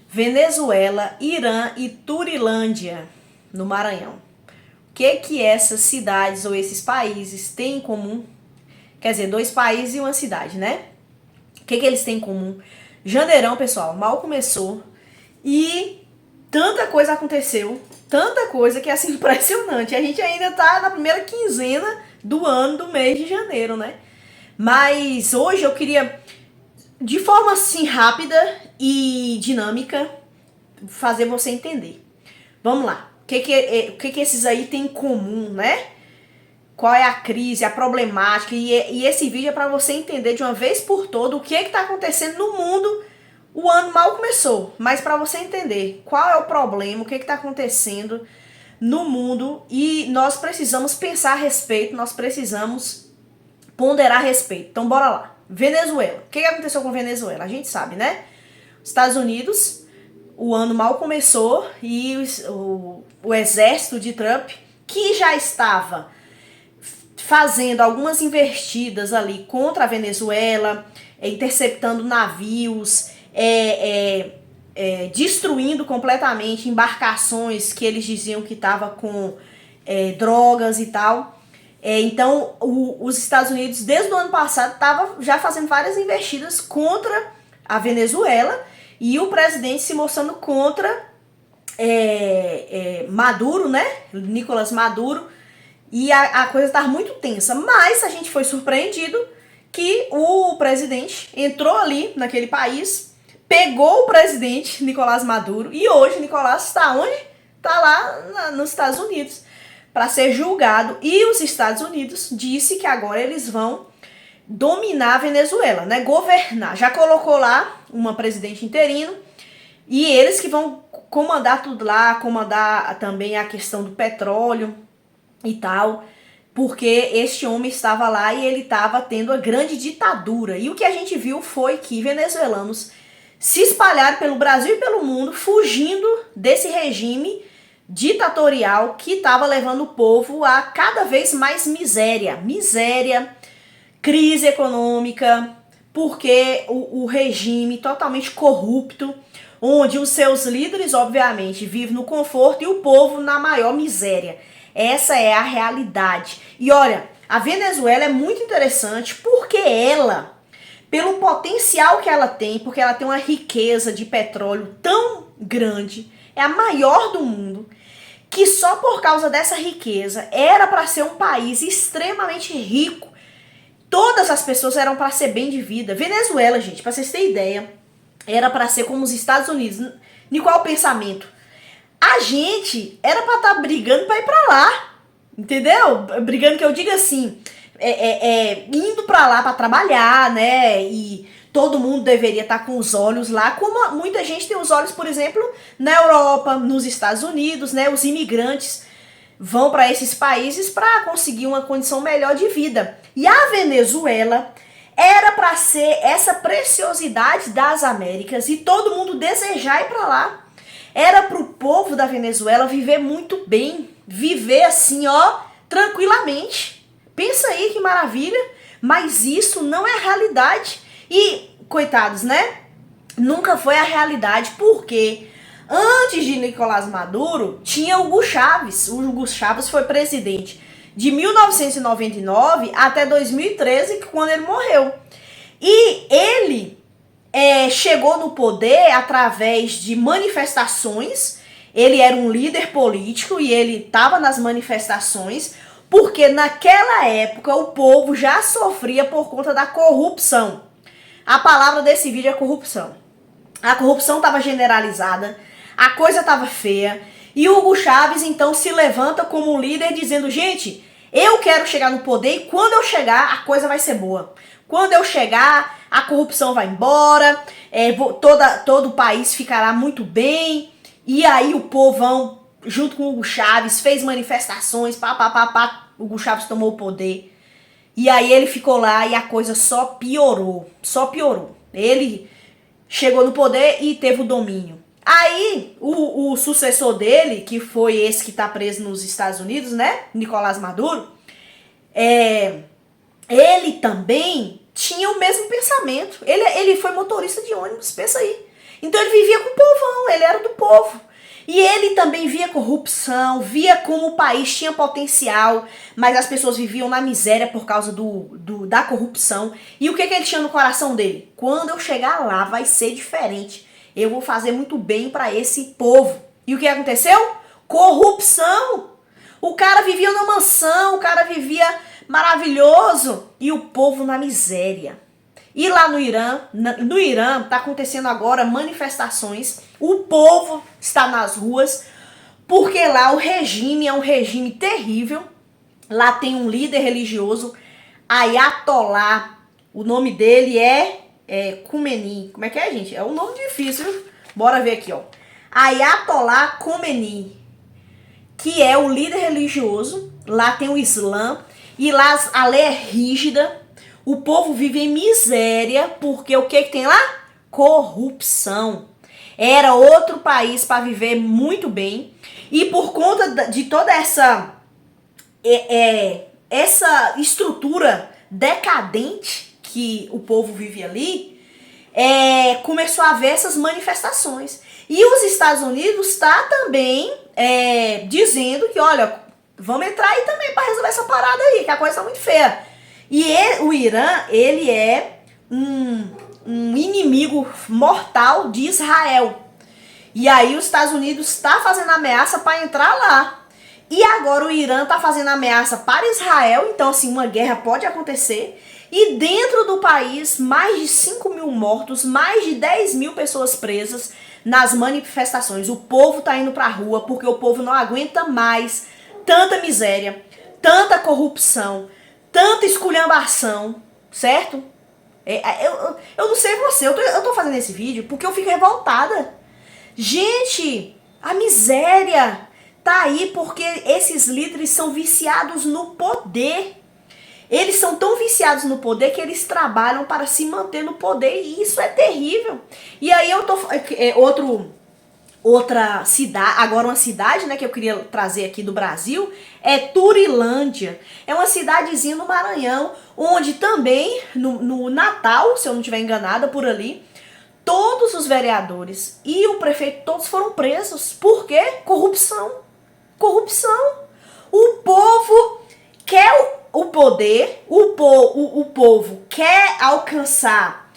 Venezuela, Irã e Turilândia, no Maranhão. O que essas cidades ou esses países têm em comum? Quer dizer, dois países e uma cidade, né? O que eles têm em comum? Janeirão, pessoal, mal começou e tanta coisa aconteceu, tanta coisa que é assim impressionante. A gente ainda tá na primeira quinzena do ano, do mês de janeiro, né? Mas hoje eu queria, de forma assim rápida e dinâmica, fazer você entender. Vamos lá. O que esses aí têm em comum, né? Qual é a crise, a problemática, e esse vídeo é para você entender de uma vez por todas o que está acontecendo no mundo. O ano mal começou, mas para você entender qual é o problema, o que está acontecendo no mundo, e nós precisamos pensar a respeito, nós precisamos ponderar a respeito. Então bora lá. Venezuela. O que aconteceu com Venezuela? A gente sabe, né? Estados Unidos, o ano mal começou e o exército de Trump, que já estava fazendo algumas investidas ali contra a Venezuela, interceptando navios, destruindo completamente embarcações que eles diziam que estavam com drogas e tal. Então, os Estados Unidos, desde o ano passado, estavam já fazendo várias investidas contra a Venezuela e o presidente se mostrando contra Maduro, né? Nicolás Maduro. E a coisa estava muito tensa, mas a gente foi surpreendido que o presidente entrou ali naquele país, pegou o presidente Nicolás Maduro, e hoje Nicolás está onde? Está lá nos Estados Unidos para ser julgado, e os Estados Unidos disse que agora eles vão dominar a Venezuela, né? Governar. Já colocou lá uma presidente interino, e eles que vão comandar tudo lá, comandar também a questão do petróleo e tal, porque este homem estava lá e ele estava tendo a grande ditadura. E o que a gente viu foi que venezuelanos se espalharam pelo Brasil e pelo mundo, fugindo desse regime ditatorial que estava levando o povo a cada vez mais miséria, crise econômica, porque o regime totalmente corrupto, onde os seus líderes, obviamente, vivem no conforto e o povo na maior miséria. Essa é a realidade. E olha, a Venezuela é muito interessante porque ela, pelo potencial que ela tem, porque ela tem uma riqueza de petróleo tão grande, é a maior do mundo, que só por causa dessa riqueza era para ser um país extremamente rico. Todas as pessoas eram para ser bem de vida. Venezuela, gente, para vocês terem ideia, era para ser como os Estados Unidos. De qual pensamento? A gente era pra estar brigando pra ir pra lá, entendeu? Brigando, que eu digo assim, indo pra lá pra trabalhar, né? E todo mundo deveria estar com os olhos lá, como muita gente tem os olhos, por exemplo, na Europa, nos Estados Unidos, né? Os imigrantes vão para esses países para conseguir uma condição melhor de vida. E a Venezuela era para ser essa preciosidade das Américas e todo mundo desejar ir pra lá. Era pro povo da Venezuela viver muito bem, viver assim, ó, tranquilamente. Pensa aí que maravilha, mas isso não é a realidade. E, coitados, né? Nunca foi a realidade, porque antes de Nicolás Maduro, tinha Hugo Chávez. O Hugo Chávez foi presidente de 1999 até 2013, quando ele morreu. E ele chegou no poder através de manifestações. Ele era um líder político e ele estava nas manifestações porque naquela época o povo já sofria por conta da corrupção. A palavra desse vídeo é corrupção. A corrupção estava generalizada, a coisa estava feia, e o Hugo Chávez então se levanta como um líder dizendo: gente, eu quero chegar no poder e quando eu chegar a coisa vai ser boa. Quando eu chegar, a corrupção vai embora, todo o país ficará muito bem. E aí o povão, junto com o Hugo Chávez, fez manifestações, o Hugo Chávez tomou o poder. E aí ele ficou lá e a coisa só piorou, Ele chegou no poder e teve o domínio. Aí o sucessor dele, que foi esse que tá preso nos Estados Unidos, né, Nicolás Maduro, ele também tinha o mesmo pensamento. Ele foi motorista de ônibus, pensa aí. Então ele vivia com o povão, ele era do povo. E ele também via corrupção, via como o país tinha potencial, mas as pessoas viviam na miséria por causa da corrupção. E o que ele tinha no coração dele? Quando eu chegar lá vai ser diferente. Eu vou fazer muito bem para esse povo. E o que aconteceu? Corrupção! O cara vivia na mansão, o cara vivia maravilhoso e o povo na miséria. E lá no Irã está acontecendo agora manifestações, o povo está nas ruas, porque lá o regime é um regime terrível. Lá tem um líder religioso, Ayatollah, o nome dele é Khomeini. Como é que é, gente? É um nome difícil, viu? Bora ver aqui, ó. Ayatollah Khomeini, que é o líder religioso. Lá tem o Islã, e lá a lei é rígida. O povo vive em miséria, porque o que tem lá? Corrupção. Era outro país para viver muito bem. E por conta de toda essa estrutura decadente que o povo vive ali, começou a haver essas manifestações. E os Estados Unidos está também dizendo que, olha, vamos entrar aí também para resolver essa parada aí, que a coisa está muito feia. E o Irã, ele é um inimigo mortal de Israel. E aí os Estados Unidos está fazendo ameaça para entrar lá. E agora o Irã está fazendo ameaça para Israel, então assim, uma guerra pode acontecer. E dentro do país, mais de 5 mil mortos, mais de 10 mil pessoas presas nas manifestações. O povo está indo para a rua porque o povo não aguenta mais tanta miséria, tanta corrupção, tanta esculhambação, certo? Eu não sei você, eu tô fazendo esse vídeo porque eu fico revoltada. Gente, a miséria tá aí porque esses líderes são viciados no poder. Eles são tão viciados no poder que eles trabalham para se manter no poder e isso é terrível. E aí eu tô... Outra cidade, agora uma cidade, né, que eu queria trazer aqui do Brasil, é Turilândia. É uma cidadezinha no Maranhão, onde também, no Natal, se eu não estiver enganada, por ali, todos os vereadores e o prefeito, todos foram presos. Por quê? Corrupção. Corrupção. O povo quer o poder, o povo quer alcançar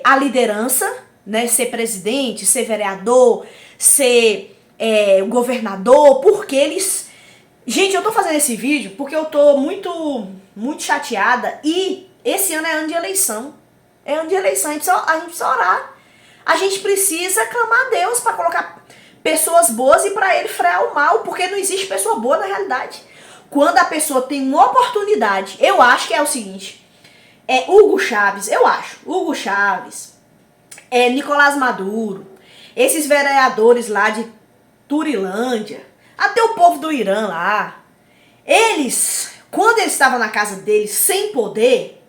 a liderança, né, ser presidente, ser vereador, ser governador, porque eles... Gente, eu tô fazendo esse vídeo porque eu tô muito chateada e esse ano é ano de eleição. É ano de eleição, a gente precisa orar. A gente precisa clamar a Deus para colocar pessoas boas e para ele frear o mal, porque não existe pessoa boa na realidade. Quando a pessoa tem uma oportunidade, eu acho que é o seguinte, Hugo Chávez, Hugo Chávez, Nicolás Maduro, esses vereadores lá de Turilândia, até o povo do Irã lá, eles, quando eles estavam na casa deles sem poder,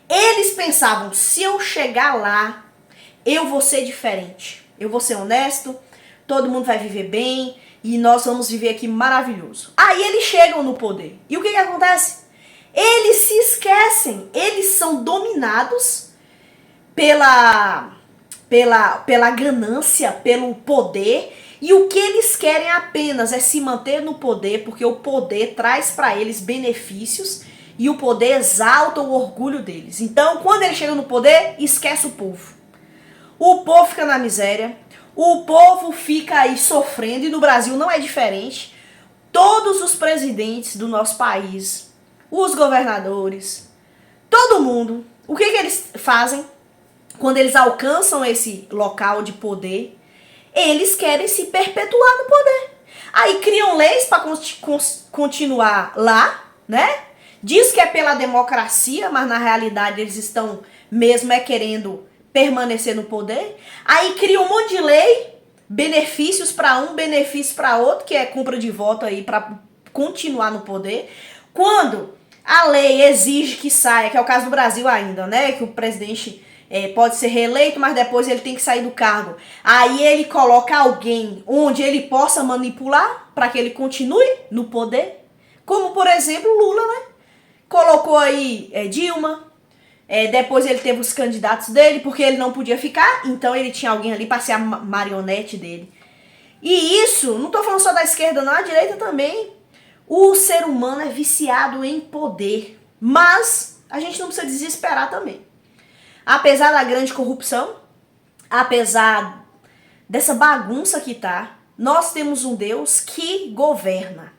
eles pensavam, se eu chegar lá, eu vou ser diferente, eu vou ser honesto, todo mundo vai viver bem e nós vamos viver aqui maravilhoso. Aí eles chegam no poder. E o que acontece? Eles se esquecem, eles são dominados pela ganância, pelo poder, e o que eles querem apenas é se manter no poder, porque o poder traz para eles benefícios e o poder exalta o orgulho deles. Então, quando eles chegam no poder, esquece o povo. O povo fica na miséria, o povo fica aí sofrendo, e no Brasil não é diferente. Todos os presidentes do nosso país, os governadores, todo mundo, o que eles fazem? Quando eles alcançam esse local de poder, eles querem se perpetuar no poder. Aí criam leis para continuar lá, né? Diz que é pela democracia, mas na realidade eles estão mesmo querendo permanecer no poder. Aí criam um monte de lei, benefícios para um, benefícios para outro, que é compra de voto aí para continuar no poder. Quando a lei exige que saia, que é o caso do Brasil ainda, né? Que o presidente pode ser reeleito, mas depois ele tem que sair do cargo. Aí ele coloca alguém onde ele possa manipular para que ele continue no poder. Como, por exemplo, Lula, né? Colocou aí Dilma, Depois ele teve os candidatos dele, porque ele não podia ficar, então ele tinha alguém ali para ser a marionete dele. E isso, não tô falando só da esquerda não, a direita também. O ser humano é viciado em poder, mas a gente não precisa desesperar também. Apesar da grande corrupção, apesar dessa bagunça que tá, nós temos um Deus que governa.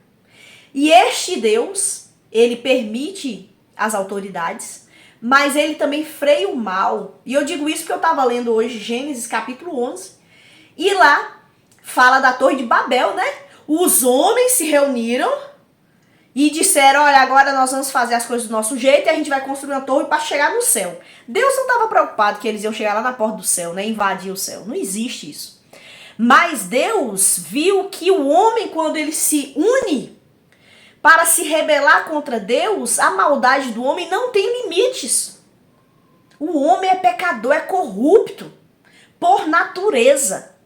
E este Deus, ele permite as autoridades, mas ele também freia o mal. E eu digo isso porque eu estava lendo hoje Gênesis capítulo 11, e lá fala da Torre de Babel, né? Os homens se reuniram e disseram, olha, agora nós vamos fazer as coisas do nosso jeito e a gente vai construir uma torre para chegar no céu. Deus não estava preocupado que eles iam chegar lá na porta do céu, né? Invadir o céu. Não existe isso. Mas Deus viu que o homem, quando ele se une para se rebelar contra Deus, a maldade do homem não tem limites. O homem é pecador, é corrupto, por natureza.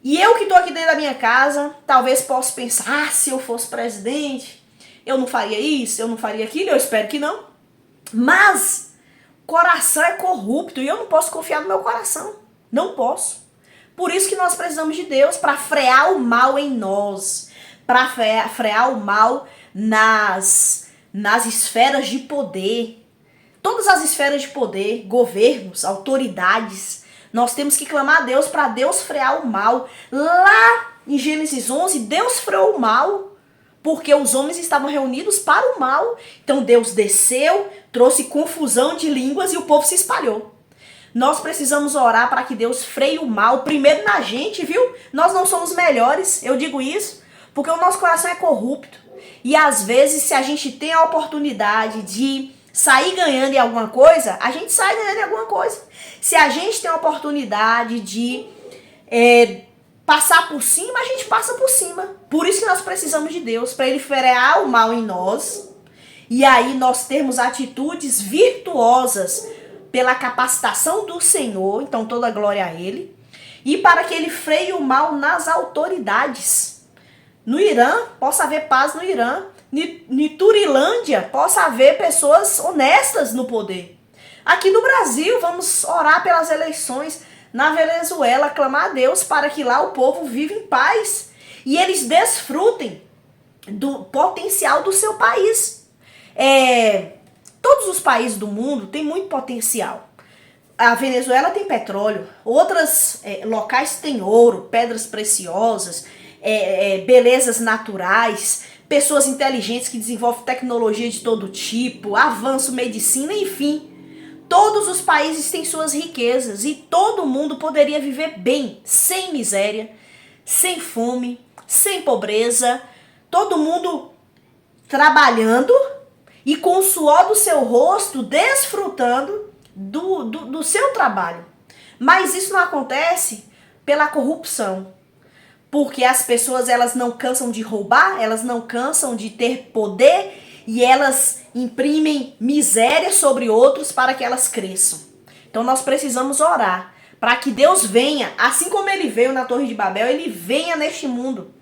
E eu que estou aqui dentro da minha casa, talvez possa pensar, se eu fosse presidente, eu não faria isso, eu não faria aquilo, eu espero que não. Mas, coração é corrupto e eu não posso confiar no meu coração. Não posso. Por isso que nós precisamos de Deus para frear o mal em nós, para frear o mal nas esferas de poder. Todas as esferas de poder, governos, autoridades, nós temos que clamar a Deus para Deus frear o mal. Lá em Gênesis 11, Deus freou o mal, porque os homens estavam reunidos para o mal. Então Deus desceu, trouxe confusão de línguas e o povo se espalhou. Nós precisamos orar para que Deus freie o mal, primeiro na gente, viu? Nós não somos melhores, eu digo isso, porque o nosso coração é corrupto. E às vezes, se a gente tem a oportunidade de sair ganhando em alguma coisa, a gente sai ganhando em alguma coisa. Se a gente tem a oportunidade de passar por cima, a gente passa por cima. Por isso que nós precisamos de Deus, para Ele frear o mal em nós. E aí nós termos atitudes virtuosas pela capacitação do Senhor, então toda a glória a Ele. E para que Ele freie o mal nas autoridades. No Irã, possa haver paz no Irã. Em Turilândia, possa haver pessoas honestas no poder. Aqui no Brasil, vamos orar pelas eleições. Na Venezuela, clamar a Deus para que lá o povo viva em paz e eles desfrutem do potencial do seu país. Todos os países do mundo têm muito potencial. A Venezuela tem petróleo, outros locais têm ouro, pedras preciosas, belezas naturais, pessoas inteligentes que desenvolvem tecnologia de todo tipo, avanço, medicina, enfim. Todos os países têm suas riquezas e todo mundo poderia viver bem, sem miséria, sem fome, sem pobreza. Todo mundo trabalhando e com o suor do seu rosto desfrutando do seu trabalho. Mas isso não acontece pela corrupção. Porque as pessoas, elas não cansam de roubar, elas não cansam de ter poder e elas imprimem miséria sobre outros para que elas cresçam. Então nós precisamos orar para que Deus venha, assim como Ele veio na Torre de Babel, Ele venha neste mundo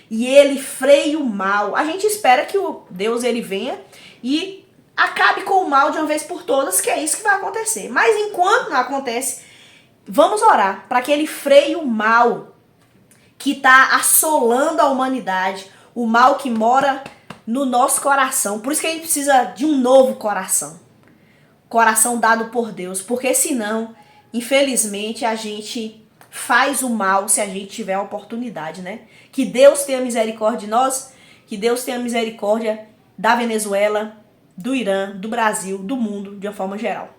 e Ele freie o mal. A gente espera que o Deus ele venha e acabe com o mal de uma vez por todas, que é isso que vai acontecer. Mas enquanto não acontece, vamos orar para que Ele freie o mal que está assolando a humanidade, o mal que mora no nosso coração. Por isso que a gente precisa de um novo coração. Coração dado por Deus. Porque senão, infelizmente, a gente faz o mal se a gente tiver a oportunidade, né? Que Deus tenha misericórdia de nós, que Deus tenha misericórdia da Venezuela, do Irã, do Brasil, do mundo, de uma forma geral.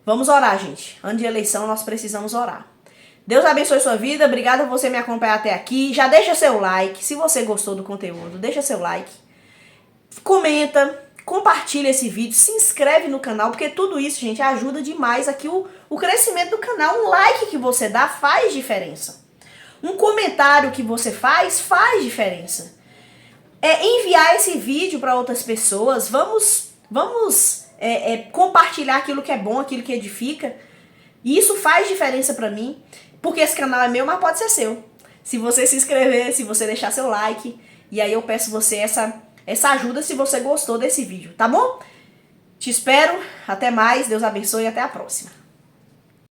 Vamos orar, gente. Ano de eleição, nós precisamos orar. Deus abençoe sua vida, obrigada por você me acompanhar até aqui. Já deixa seu like, se você gostou do conteúdo, deixa seu like. Comenta, compartilha esse vídeo, se inscreve no canal, porque tudo isso, gente, ajuda demais aqui o crescimento do canal. Um like que você dá faz diferença. Um comentário que você faz diferença. Enviar esse vídeo para outras pessoas, vamos compartilhar aquilo que é bom, aquilo que edifica. E isso faz diferença para mim. Porque esse canal é meu, mas pode ser seu. Se você se inscrever, se você deixar seu like. E aí eu peço você essa ajuda se você gostou desse vídeo, tá bom? Te espero, até mais, Deus abençoe e até a próxima.